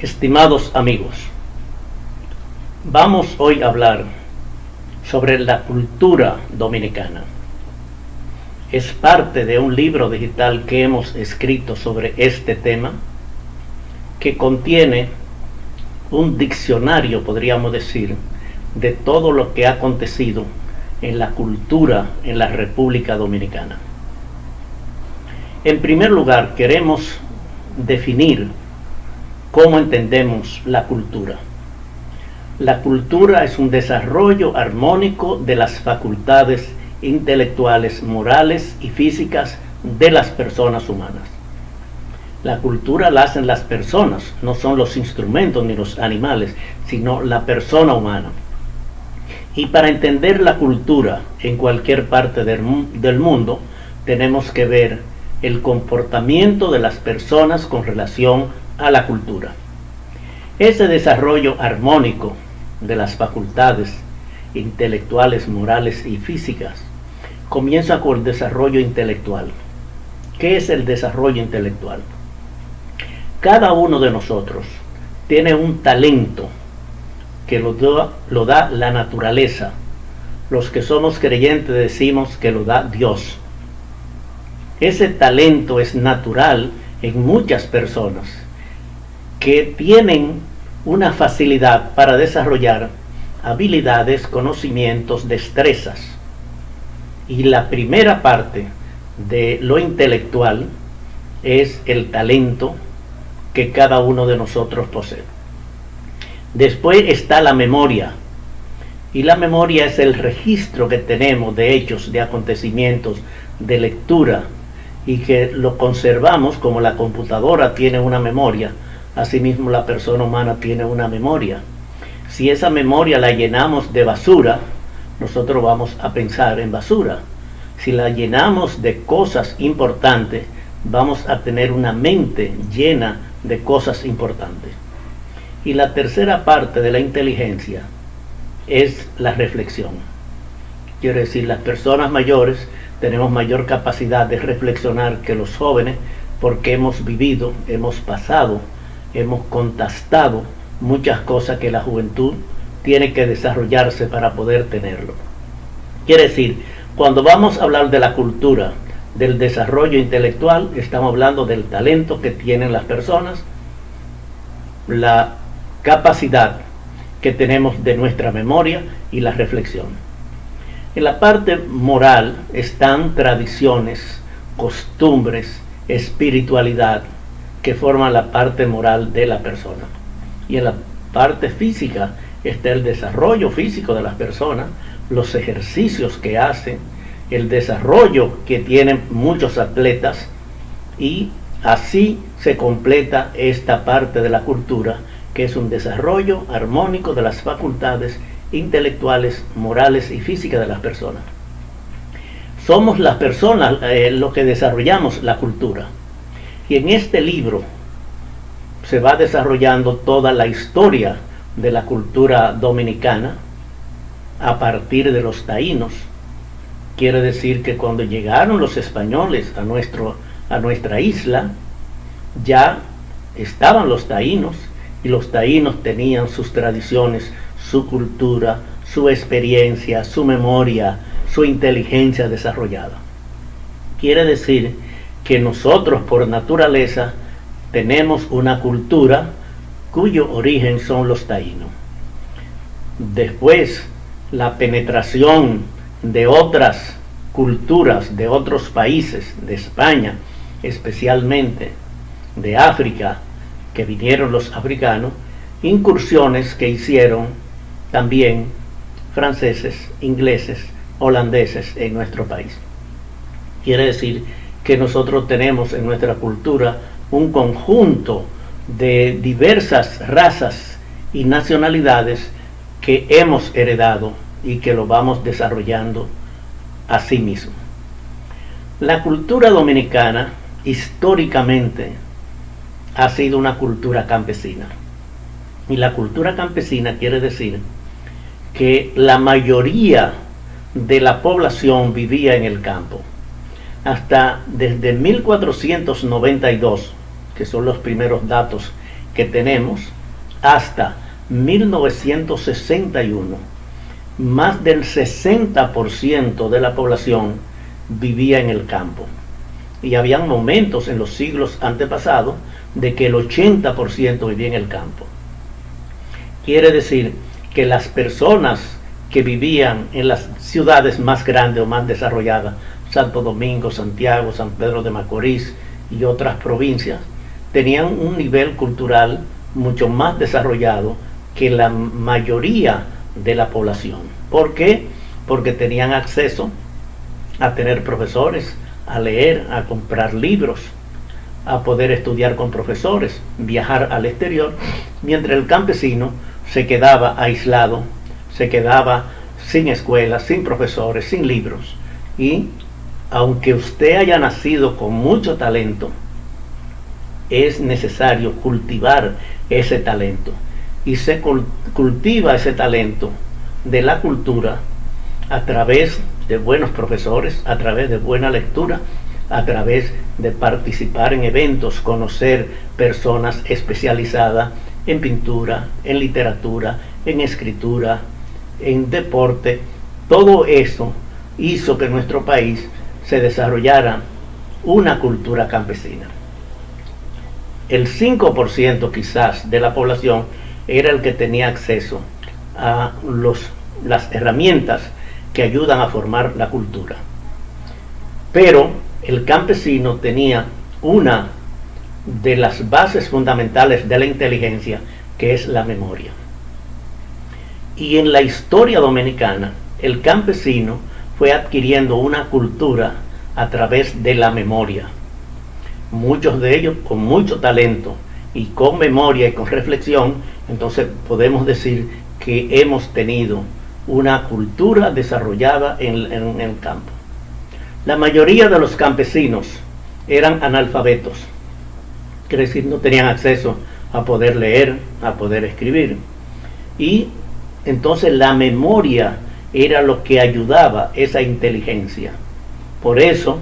Estimados amigos, vamos hoy a hablar sobre la cultura dominicana. Es parte de un libro digital que hemos escrito sobre este tema, que contiene un diccionario, podríamos decir, de todo lo que ha acontecido en la cultura en la República Dominicana. En primer lugar, queremos definir cómo entendemos la cultura. La cultura es un desarrollo armónico de las facultades intelectuales, morales y físicas de las personas humanas. La cultura la hacen las personas, no son los instrumentos ni los animales, sino la persona humana. Y para entender la cultura en cualquier parte del mundo, tenemos que ver el comportamiento de las personas con relación a la cultura. Ese desarrollo armónico de las facultades intelectuales, morales y físicas comienza con el desarrollo intelectual. ¿Qué es el desarrollo intelectual? Cada uno de nosotros tiene un talento que lo da la naturaleza. Los que somos creyentes decimos que lo da Dios. Ese talento es natural en muchas personas que tienen una facilidad para desarrollar habilidades, conocimientos, destrezas. Y la primera parte de lo intelectual es el talento que cada uno de nosotros posee. Después está la memoria. Y la memoria es el registro que tenemos de hechos, de acontecimientos, de lectura, y que lo conservamos como la computadora tiene una memoria. Asimismo, la persona humana tiene una memoria. Si esa memoria la llenamos de basura, nosotros vamos a pensar en basura. Si la llenamos de cosas importantes, vamos a tener una mente llena de cosas importantes. Y la tercera parte de la inteligencia es la reflexión. Quiere decir, las personas mayores tenemos mayor capacidad de reflexionar que los jóvenes, porque hemos vivido, hemos pasado, hemos contestado muchas cosas que la juventud tiene que desarrollarse para poder tenerlo. Quiere decir, cuando vamos a hablar de la cultura, del desarrollo intelectual, estamos hablando del talento que tienen las personas, la capacidad que tenemos de nuestra memoria y la reflexión. En la parte moral están tradiciones, costumbres, espiritualidad, que forman la parte moral de la persona. Y en la parte física está el desarrollo físico de las personas, los ejercicios que hacen, el desarrollo que tienen muchos atletas, y así se completa esta parte de la cultura, que es un desarrollo armónico de las facultades intelectuales, morales y físicas de las personas. Somos las personas los que desarrollamos la cultura. Y en este libro se va desarrollando toda la historia de la cultura dominicana a partir de los taínos. Quiere decir que cuando llegaron los españoles a nuestra isla, ya estaban los taínos, y los taínos tenían sus tradiciones, su cultura, su experiencia, su memoria, su inteligencia desarrollada. Quiere decir que nosotros por naturaleza tenemos una cultura cuyo origen son los taínos. Después, la penetración de otras culturas, de otros países, de España, especialmente de África, que vinieron los africanos, incursiones que hicieron también franceses, ingleses, holandeses en nuestro país. Quiere decir que nosotros tenemos en nuestra cultura un conjunto de diversas razas y nacionalidades que hemos heredado y que lo vamos desarrollando a sí mismo. La cultura dominicana históricamente ha sido una cultura campesina. Y la cultura campesina quiere decir que la mayoría de la población vivía en el campo. Hasta desde 1492, que son los primeros datos que tenemos, hasta 1961, más del 60% de la población vivía en el campo. Y habían momentos en los siglos antepasados de que el 80% vivía en el campo. Quiere decir que las personas que vivían en las ciudades más grandes o más desarrolladas, Santo Domingo, Santiago, San Pedro de Macorís y otras provincias, tenían un nivel cultural mucho más desarrollado que la mayoría de la población. ¿Por qué? Porque tenían acceso a tener profesores, a leer, a comprar libros, a poder estudiar con profesores, viajar al exterior, mientras el campesino se quedaba aislado, se quedaba sin escuelas, sin profesores, sin libros. Y aunque usted haya nacido con mucho talento, es necesario cultivar ese talento. Y se cultiva ese talento de la cultura a través de buenos profesores, a través de buena lectura, a través de participar en eventos, conocer personas especializadas en pintura, en literatura, en escritura, en deporte. Todo eso hizo que en nuestro país se desarrollara una cultura campesina. El 5% quizás de la población era el que tenía acceso a las herramientas que ayudan a formar la cultura. Pero el campesino tenía una de las bases fundamentales de la inteligencia, que es la memoria. Y en la historia dominicana, el campesino fue adquiriendo una cultura a través de la memoria. Muchos de ellos con mucho talento y con memoria y con reflexión. Entonces podemos decir que hemos tenido una cultura desarrollada en el campo. La mayoría de los campesinos eran analfabetos, quiere decir no tenían acceso a poder leer, a poder escribir. Y entonces la memoria era lo que ayudaba esa inteligencia. Por eso,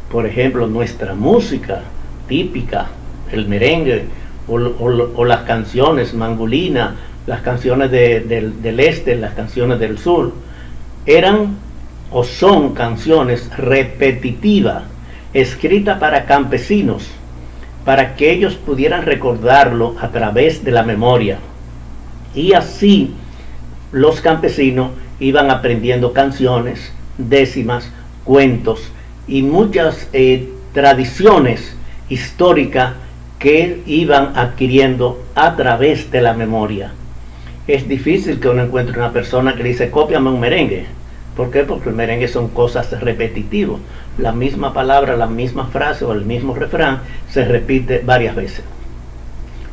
por ejemplo, nuestra música típica, el merengue o las canciones mangulina, las canciones del este, las canciones del sur, eran o son canciones repetitivas, escritas para campesinos, para que ellos pudieran recordarlo a través de la memoria. Y así los campesinos iban aprendiendo canciones, décimas, cuentos y muchas tradiciones históricas que iban adquiriendo a través de la memoria. Es difícil que uno encuentre una persona que le dice cópiame un merengue. ¿Por qué? Porque el merengue son cosas repetitivas. La misma palabra, la misma frase o el mismo refrán se repite varias veces.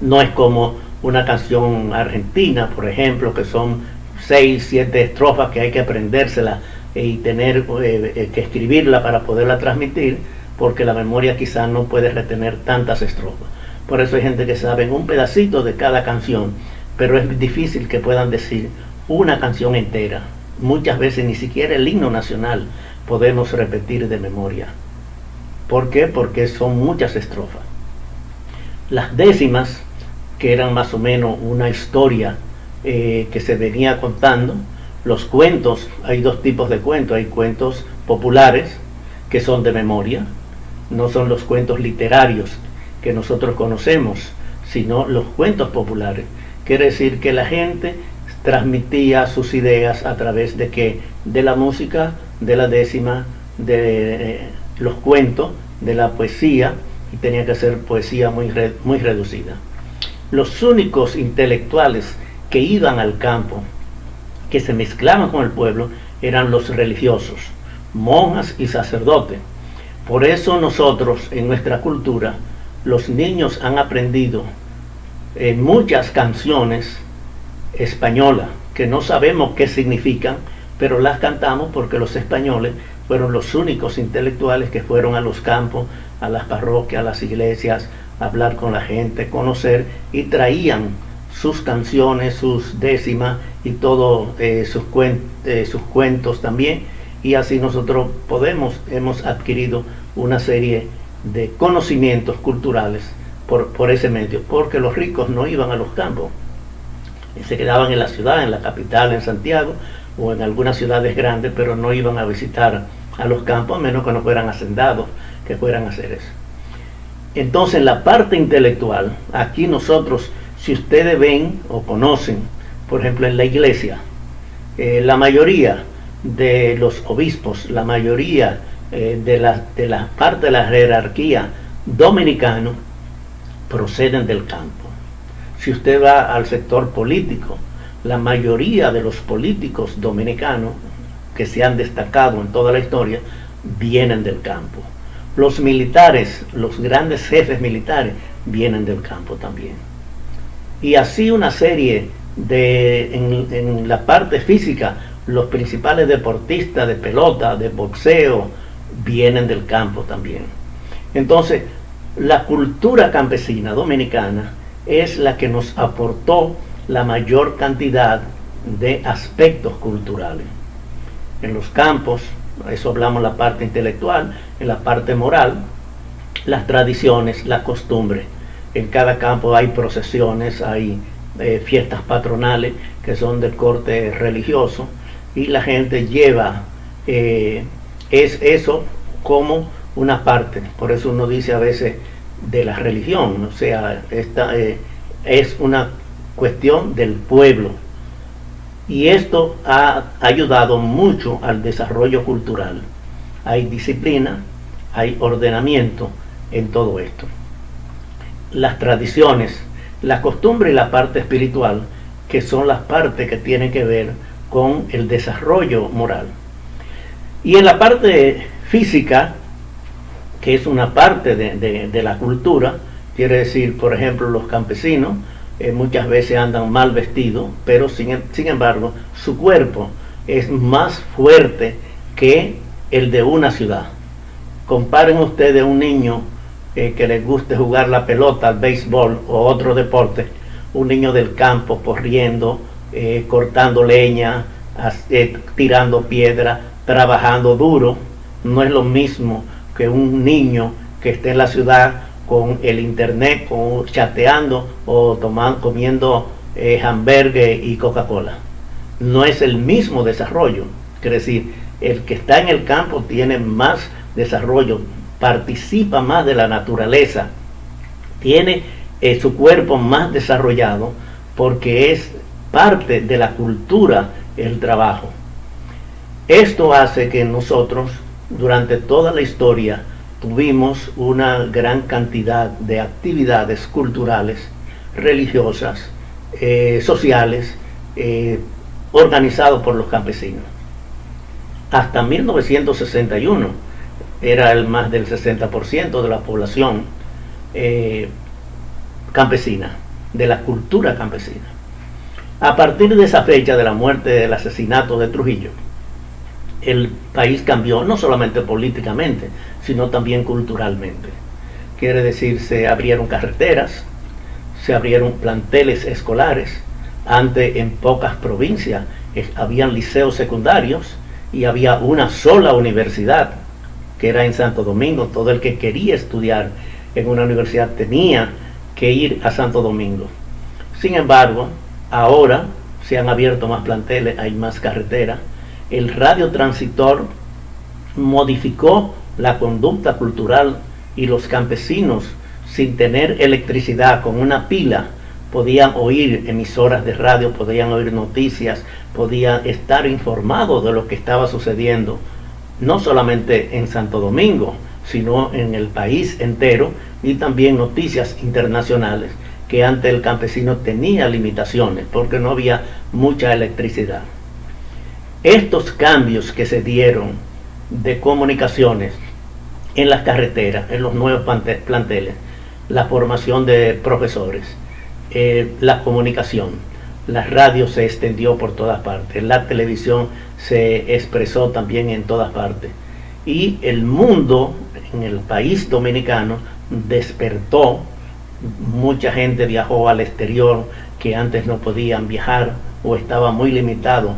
No es como una canción argentina, por ejemplo, que son 6, 7 estrofas que hay que aprendérsela y tener que escribirla para poderla transmitir, porque la memoria quizás no puede retener tantas estrofas. Por eso hay gente que sabe un pedacito de cada canción, pero es difícil que puedan decir una canción entera. Muchas veces ni siquiera el himno nacional podemos repetir de memoria. ¿Por qué? Porque son muchas estrofas. Las décimas, que eran más o menos una historia que se venía contando. Los cuentos, hay dos tipos de cuentos. Hay cuentos populares que son de memoria, no son los cuentos literarios que nosotros conocemos, sino los cuentos populares. Quiere decir que la gente transmitía sus ideas a través de ¿qué? De la música, de la décima, de los cuentos, de la poesía, y tenía que ser poesía muy reducida. Los únicos intelectuales que iban al campo, que se mezclaban con el pueblo, eran los religiosos, monjas y sacerdotes. Por eso nosotros en nuestra cultura, los niños han aprendido muchas canciones españolas que no sabemos qué significan, pero las cantamos porque los españoles fueron los únicos intelectuales que fueron a los campos, a las parroquias, a las iglesias, a hablar con la gente, conocer, y traían sus canciones, sus décimas y todos sus cuentos también. Y así nosotros hemos adquirido una serie de conocimientos culturales por ese medio, porque los ricos no iban a los campos, se quedaban en la ciudad, en la capital, en Santiago o en algunas ciudades grandes, pero no iban a visitar a los campos a menos que no fueran hacendados que fueran a hacer eso. Entonces, la parte intelectual, aquí nosotros, si ustedes ven o conocen, por ejemplo, en la iglesia, la mayoría de los obispos, la mayoría de la parte de la jerarquía dominicana proceden del campo. Si usted va al sector político, la mayoría de los políticos dominicanos que se han destacado en toda la historia vienen del campo. Los militares, los grandes jefes militares, vienen del campo también. Y así una serie en la parte física, los principales deportistas de pelota, de boxeo, vienen del campo también. Entonces, la cultura campesina dominicana es la que nos aportó la mayor cantidad de aspectos culturales. En los campos, eso hablamos la parte intelectual, en la parte moral, las tradiciones, las costumbres. En cada campo hay procesiones, hay fiestas patronales que son del corte religioso y la gente lleva eso como una parte. Por eso uno dice a veces de la religión, o sea, esta es una cuestión del pueblo. Y esto ha ayudado mucho al desarrollo cultural. Hay disciplina, hay ordenamiento en todo esto. Las tradiciones, la costumbre y la parte espiritual, que son las partes que tienen que ver con el desarrollo moral. Y en la parte física, que es una parte de la cultura, quiere decir, por ejemplo, los campesinos, muchas veces andan mal vestidos, pero sin embargo su cuerpo es más fuerte que el de una ciudad. Comparen ustedes un niño que les guste jugar la pelota, el béisbol o otro deporte, un niño del campo corriendo, cortando leña, tirando piedra, trabajando duro, no es lo mismo que un niño que esté en la ciudad con el internet, chateando o comiendo hamburgues y Coca-Cola. No es el mismo desarrollo. Quiere decir, el que está en el campo tiene más desarrollo, participa más de la naturaleza, tiene su cuerpo más desarrollado porque es parte de la cultura el trabajo. Esto hace que nosotros durante toda la historia tuvimos una gran cantidad de actividades culturales, religiosas, sociales, organizados por los campesinos. Hasta 1961 era el más del 60% de la población campesina, de la cultura campesina. A partir de esa fecha de la muerte, del asesinato de Trujillo, el país cambió no solamente políticamente, sino también culturalmente. Quiere decir, se abrieron carreteras, se abrieron planteles escolares. Antes en pocas provincias habían liceos secundarios y había una sola universidad, que era en Santo Domingo. Todo el que quería estudiar en una universidad tenía que ir a Santo Domingo. Sin embargo, ahora se han abierto más planteles, hay más carreteras. El radiotransistor modificó la conducta cultural y los campesinos, sin tener electricidad, con una pila, podían oír emisoras de radio, podían oír noticias, podían estar informados de lo que estaba sucediendo, no solamente en Santo Domingo, sino en el país entero, y también noticias internacionales, que antes el campesino tenía limitaciones porque no había mucha electricidad. Estos cambios que se dieron de comunicaciones en las carreteras, en los nuevos planteles, la formación de profesores, la comunicación, la radio se extendió por todas partes, la televisión se expresó también en todas partes, y el mundo en el país dominicano despertó. Mucha gente viajó al exterior que antes no podían viajar o estaba muy limitado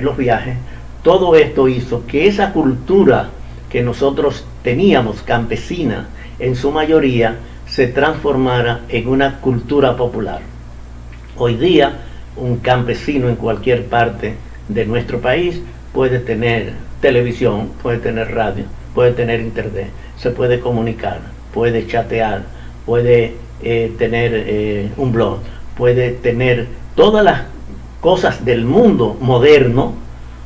los viajes. Todo esto hizo que esa cultura que nosotros teníamos campesina en su mayoría se transformara en una cultura popular. Hoy día, un campesino en cualquier parte de nuestro país puede tener televisión, puede tener radio, puede tener internet, se puede comunicar, puede chatear, puede tener un blog, puede tener todas las cosas del mundo moderno.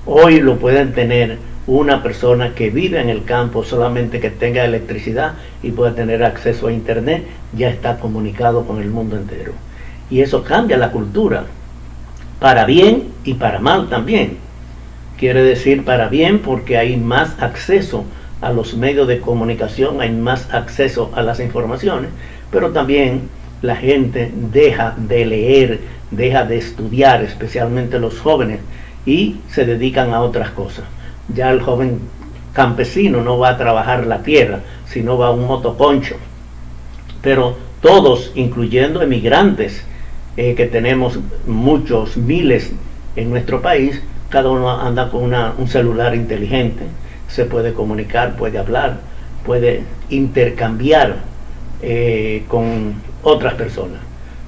Hoy lo pueden tener una persona que vive en el campo, solamente que tenga electricidad y pueda tener acceso a internet, ya está comunicado con el mundo entero. Y eso cambia la cultura, para bien y para mal también. Quiere decir para bien porque hay más acceso a los medios de comunicación, hay más acceso a las informaciones, pero también la gente deja de leer, deja de estudiar, especialmente los jóvenes, y se dedican a otras cosas. Ya el joven campesino no va a trabajar la tierra, sino va a un motoconcho. Pero todos, incluyendo emigrantes, que tenemos muchos, miles en nuestro país, cada uno anda con un celular inteligente, se puede comunicar, puede hablar, puede intercambiar con otras personas,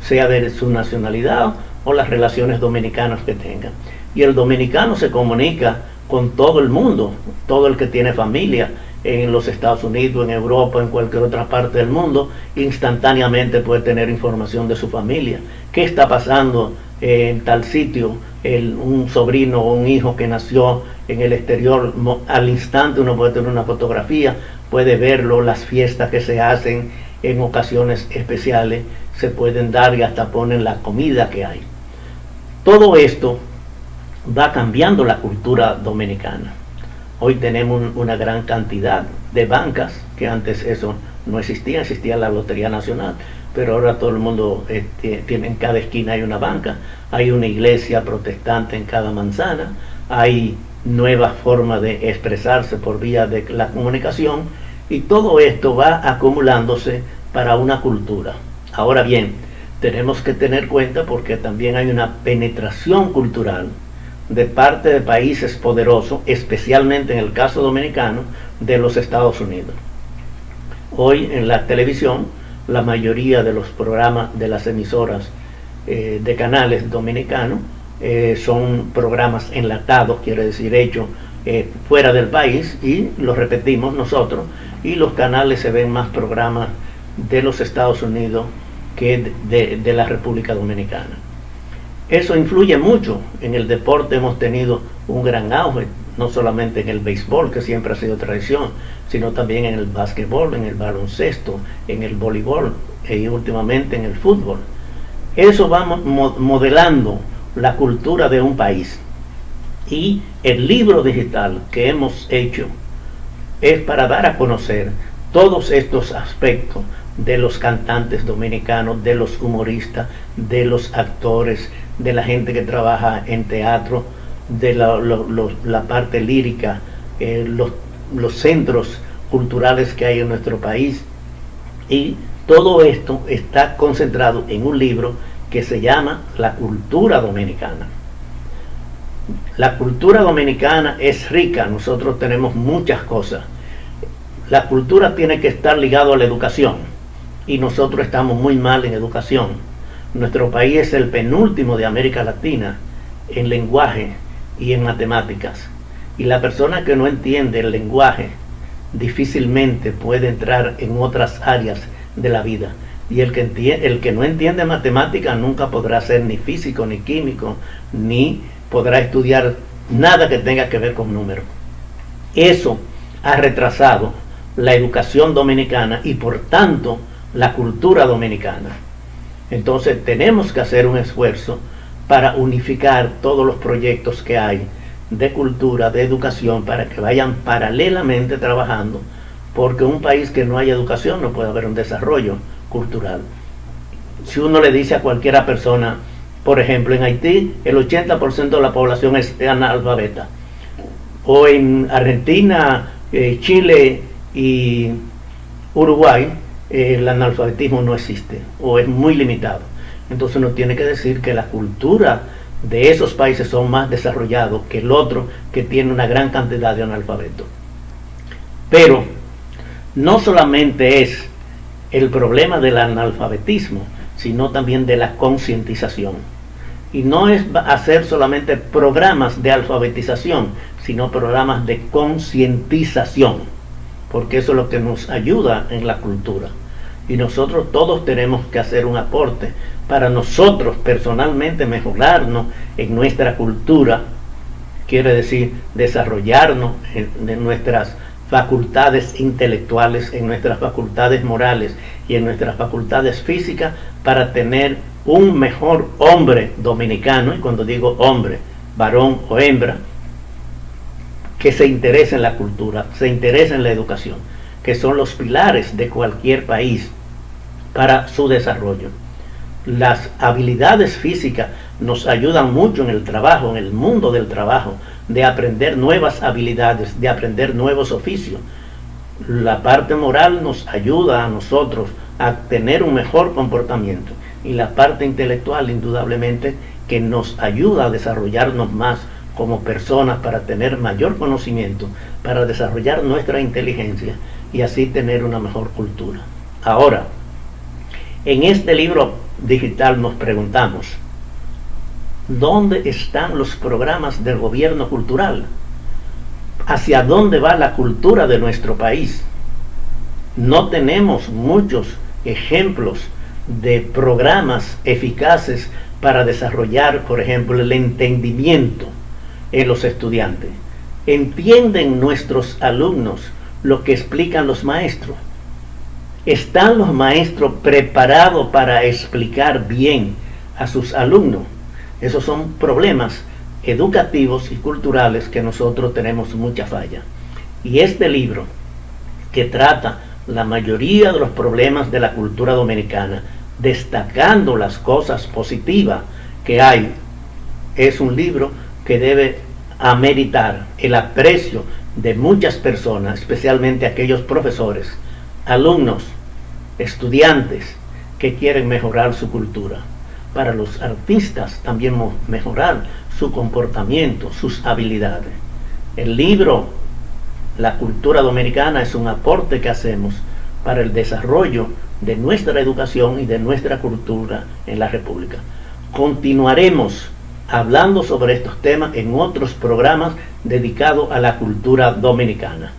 sea de su nacionalidad o las relaciones dominicanas que tengan. Y el dominicano se comunica con todo el mundo, todo el que tiene familia en los Estados Unidos, en Europa, en cualquier otra parte del mundo, instantáneamente puede tener información de su familia. ¿Qué está pasando en tal sitio? Un sobrino o un hijo que nació en el exterior, al instante uno puede tener una fotografía, puede verlo, las fiestas que se hacen en ocasiones especiales se pueden dar y hasta ponen la comida que hay. Todo esto va cambiando la cultura dominicana. Hoy tenemos una gran cantidad de bancas, que antes eso no existía, existía la Lotería Nacional, pero ahora todo el mundo tiene, en cada esquina hay una banca, hay una iglesia protestante en cada manzana, hay nuevas formas de expresarse por vía de la comunicación, y todo esto va acumulándose para una cultura. Ahora bien, tenemos que tener cuenta porque también hay una penetración cultural de parte de países poderosos, especialmente en el caso dominicano, de los Estados Unidos. Hoy en la televisión, la mayoría de los programas de las emisoras de canales dominicanos son programas enlatados, quiere decir hechos fuera del país, y los repetimos nosotros, y los canales se ven más programas de los Estados Unidos que de la República Dominicana. Eso influye mucho. En el deporte hemos tenido un gran auge, no solamente en el béisbol, que siempre ha sido tradición, sino también en el básquetbol, en el baloncesto, en el voleibol y últimamente en el fútbol. Eso va modelando la cultura de un país. Y el libro digital que hemos hecho es para dar a conocer todos estos aspectos de los cantantes dominicanos, de los humoristas, de los actores, de la gente que trabaja en teatro, de la parte lírica, los centros culturales que hay en nuestro país. Y todo esto está concentrado en un libro que se llama La Cultura Dominicana. La cultura dominicana es rica, nosotros tenemos muchas cosas. La cultura tiene que estar ligada a la educación, y nosotros estamos muy mal en educación. Nuestro país es el penúltimo de América Latina en lenguaje y en matemáticas. Y la persona que no entiende el lenguaje difícilmente puede entrar en otras áreas de la vida. Y el que no entiende matemáticas nunca podrá ser ni físico, ni químico, ni podrá estudiar nada que tenga que ver con números. Eso ha retrasado la educación dominicana y por tanto la cultura dominicana. Entonces tenemos que hacer un esfuerzo para unificar todos los proyectos que hay de cultura, de educación, para que vayan paralelamente trabajando, porque un país que no haya educación no puede haber un desarrollo cultural. Si uno le dice a cualquiera persona, por ejemplo, en Haití el 80% de la población es analfabeta, o en Argentina, Chile y Uruguay, el analfabetismo no existe o es muy limitado. Entonces uno tiene que decir que la cultura de esos países son más desarrollados que el otro, que tiene una gran cantidad de analfabetos. Pero no solamente es el problema del analfabetismo, sino también de la concientización. Y no es hacer solamente programas de alfabetización, sino programas de concientización, porque eso es lo que nos ayuda en la cultura. Y nosotros todos tenemos que hacer un aporte para nosotros personalmente mejorarnos en nuestra cultura, quiere decir desarrollarnos en nuestras facultades intelectuales, en nuestras facultades morales y en nuestras facultades físicas, para tener un mejor hombre dominicano. Y cuando digo hombre, varón o hembra, que se interesa en la cultura, se interesa en la educación, que son los pilares de cualquier país para su desarrollo. Las habilidades físicas nos ayudan mucho en el trabajo, en el mundo del trabajo, de aprender nuevas habilidades, de aprender nuevos oficios. La parte moral nos ayuda a nosotros a tener un mejor comportamiento, y la parte intelectual indudablemente que nos ayuda a desarrollarnos más como personas, para tener mayor conocimiento, para desarrollar nuestra inteligencia y así tener una mejor cultura. Ahora, en este libro digital nos preguntamos, ¿dónde están los programas del gobierno cultural? ¿Hacia dónde va la cultura de nuestro país? No tenemos muchos ejemplos de programas eficaces para desarrollar, por ejemplo, el entendimiento en los estudiantes. ¿Entienden nuestros alumnos lo que explican los maestros? ¿Están los maestros preparados para explicar bien a sus alumnos? Esos son problemas educativos y culturales que nosotros tenemos mucha falla. Y este libro, que trata la mayoría de los problemas de la cultura dominicana, destacando las cosas positivas que hay, es un libro que debe ameritar el aprecio de muchas personas, especialmente aquellos profesores, alumnos, estudiantes que quieren mejorar su cultura. Para los artistas también mejorar su comportamiento, sus habilidades. El libro La cultura dominicana es un aporte que hacemos para el desarrollo de nuestra educación y de nuestra cultura en la República. Continuaremos hablando sobre estos temas en otros programas dedicados a la cultura dominicana.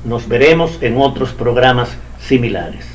Nos veremos en otros programas similares.